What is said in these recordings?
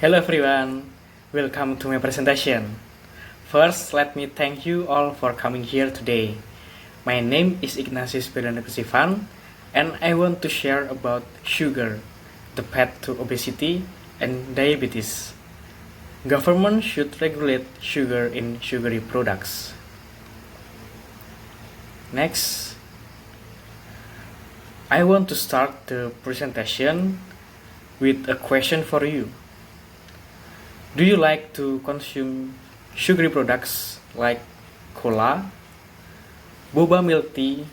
Hello everyone, welcome to my presentation. First, let me thank you all for coming here today. My name is Ignatius Berliano Christivan, and I want to share about sugar, the path to obesity and diabetes. Government should regulate sugar in sugary products. Next, I want to start the presentation with a question for you. Do you like to consume sugary products like cola, boba milk tea,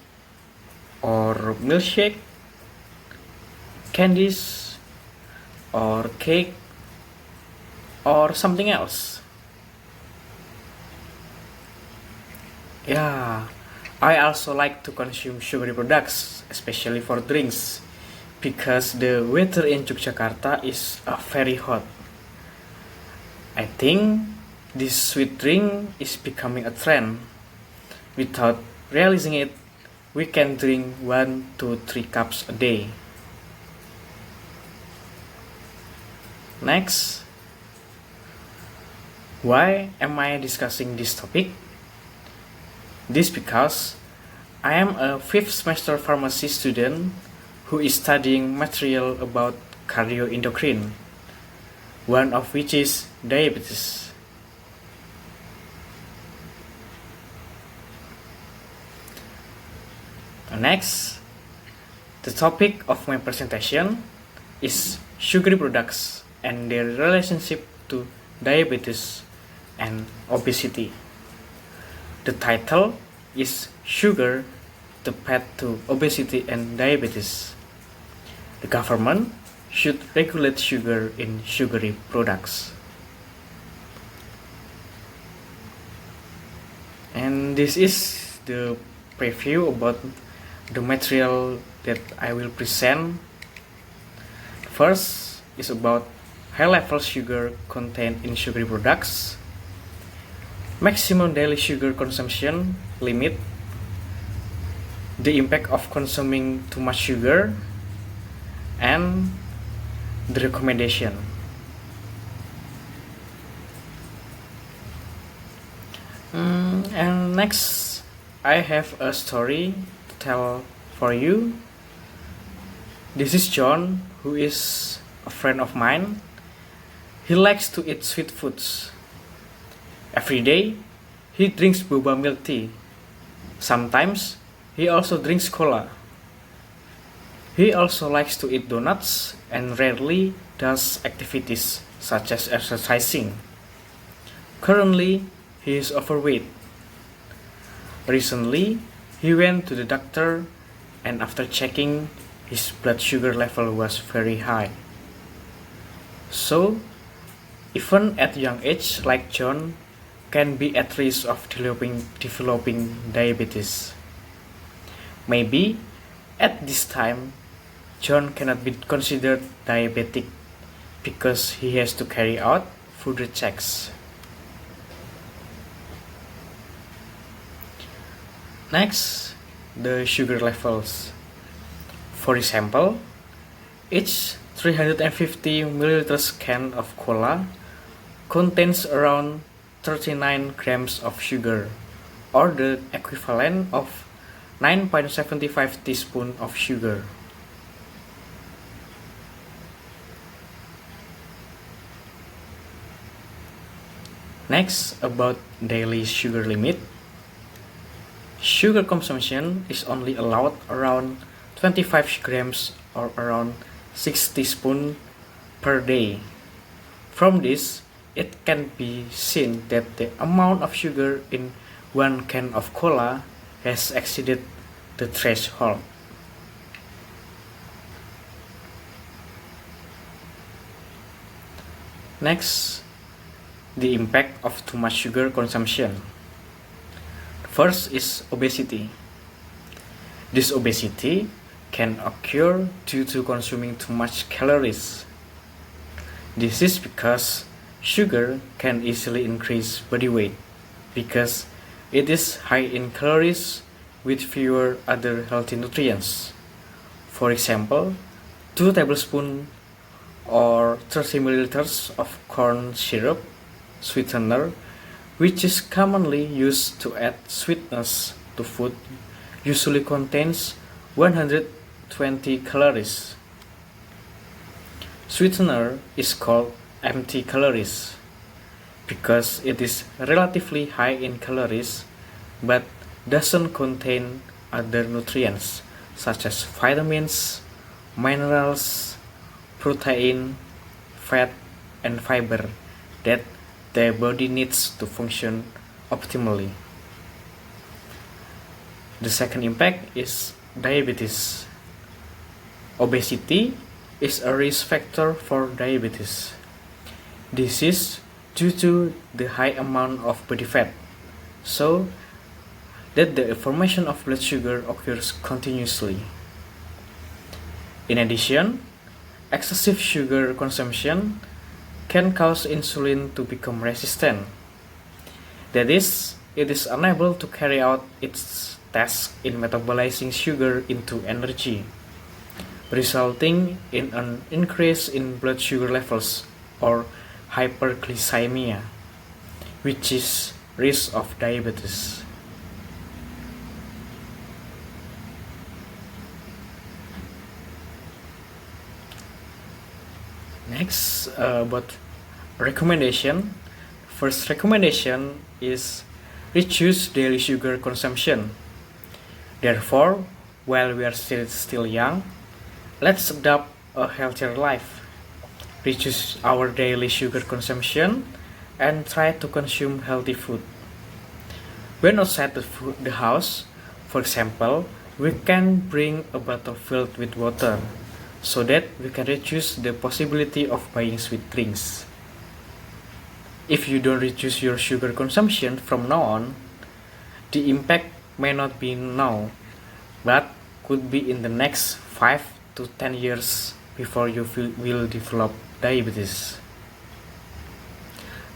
or milkshake, candies, or cake, or something else? Yeah, I also like to consume sugary products, especially for drinks, because the weather in Yogyakarta is very hot. I think this sweet drink is becoming a trend. Without realizing it, we can drink 1 to 3 cups a day. Next, why am I discussing this topic? This because I am a 5th semester pharmacy student who is studying material about cardioendocrine, one of which is diabetes. Next, the topic of my presentation is sugary products and their relationship to diabetes and obesity. The title is Sugar, the Path to Obesity and Diabetes. The government should regulate sugar in sugary products. And this is the preview about the material that I will present. First is about high level sugar contained in sugary products, maximum daily sugar consumption limit, the impact of consuming too much sugar, and the recommendation. And next, I have a story to tell for you. This is John, who is a friend of mine. He likes to eat sweet foods. Every day, he drinks boba milk tea. Sometimes, he also drinks cola. He also likes to eat donuts and rarely does activities such as exercising. Currently, he is overweight. Recently, he went to the doctor and after checking, his blood sugar level was very high. So, even at young age like John can be at risk of developing diabetes. Maybe at this time, John cannot be considered diabetic because he has to carry out further checks. Next, the sugar levels. For example, each 350 milliliters can of cola contains around 39 grams of sugar, or the equivalent of 9.75 teaspoons of sugar. Next, about daily sugar limit. Sugar consumption is only allowed around 25 grams or around 6 teaspoons per day. From this, it can be seen that the amount of sugar in 1 can of cola has exceeded the threshold. Next, the impact of too much sugar consumption. First is obesity. This obesity can occur due to consuming too much calories. This is because sugar can easily increase body weight because it is high in calories with fewer other healthy nutrients. For example, 2 tablespoons or 30 milliliters of corn syrup sweetener, which is commonly used to add sweetness to food, usually contains 120 calories. Sweetener is called empty calories because it is relatively high in calories but doesn't contain other nutrients such as vitamins, minerals, protein, fat, and fiber that the body needs to function optimally. The second impact is diabetes. Obesity is a risk factor for diabetes. This is due to the high amount of body fat, so that the formation of blood sugar occurs continuously. In addition, excessive sugar consumption can cause insulin to become resistant. That is, it is unable to carry out its task in metabolizing sugar into energy, resulting in an increase in blood sugar levels or hyperglycemia, which is risk of diabetes. Next, about recommendation. First recommendation is reduce daily sugar consumption. Therefore, while we are still young, let's adopt a healthier life. Reduce our daily sugar consumption and try to consume healthy food. When outside the house, for example, we can bring a bottle filled with water so that we can reduce the possibility of buying sweet drinks. If you don't reduce your sugar consumption from now on, the impact may not be now, but could be in the next 5 to 10 years before you will develop diabetes.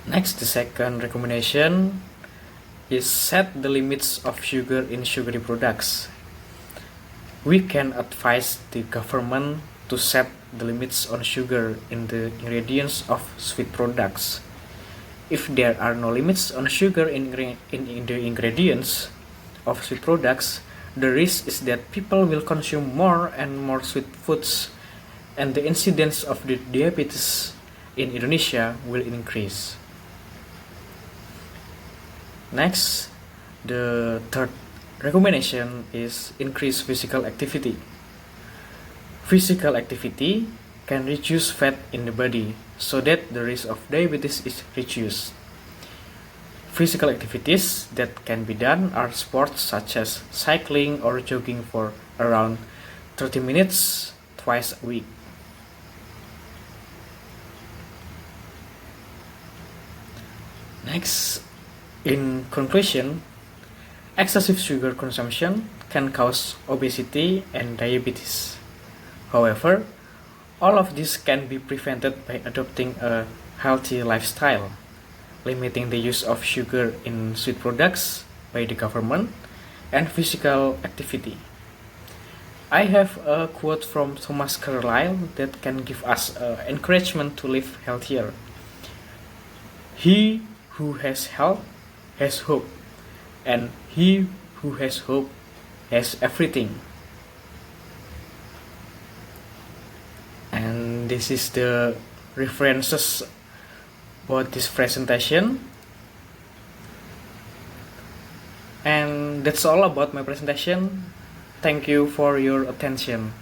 Next, the second recommendation is set the limits of sugar in sugary products. We can advise the government to set the limits on sugar in the ingredients of sweet products. If there are no limits on sugar in the ingredients of sweet products, the risk is that people will consume more and more sweet foods, and the incidence of the diabetes in Indonesia will increase. Next, the third recommendation is increase physical activity. Physical activity can reduce fat in the body so that the risk of diabetes is reduced. Physical activities that can be done are sports such as cycling or jogging for around 30 minutes twice a week. Next, in conclusion, excessive sugar consumption can cause obesity and diabetes. However, all of this can be prevented by adopting a healthy lifestyle, limiting the use of sugar in sweet products by the government, and physical activity. I have a quote from Thomas Carlyle that can give us encouragement to live healthier. He who has health has hope, and he who has hope has everything. And this is the references about this presentation. And that's all about my presentation. Thank you for your attention.